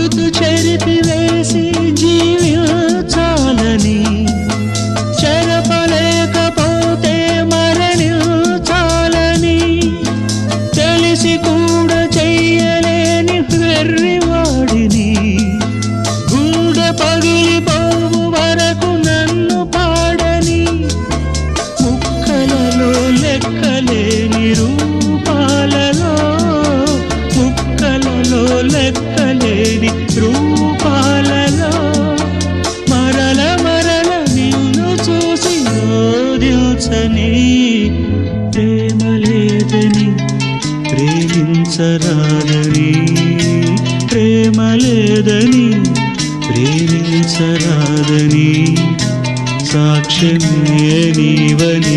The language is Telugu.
గురుతు చెరిపివేసి జీవించాలని, చెరపలేకపోతే మరణించాలని, తెలిసి కూడా చెయ్యలేని వెర్రివాడిని, గుండె పగిలిపోవు వరకు నన్ను పాడని, ముక్కలలో లెక్కలేని రూపాలలో, ముక్కలలో లెక్కలేని రూపాలలో మరల మరల నిన్ను చూసి రోదించని, ప్రేమ లేదని ప్రేమించరాదని, ప్రేమ లేదని ప్రేమించరాదని, సాక్ష్యమే నీవని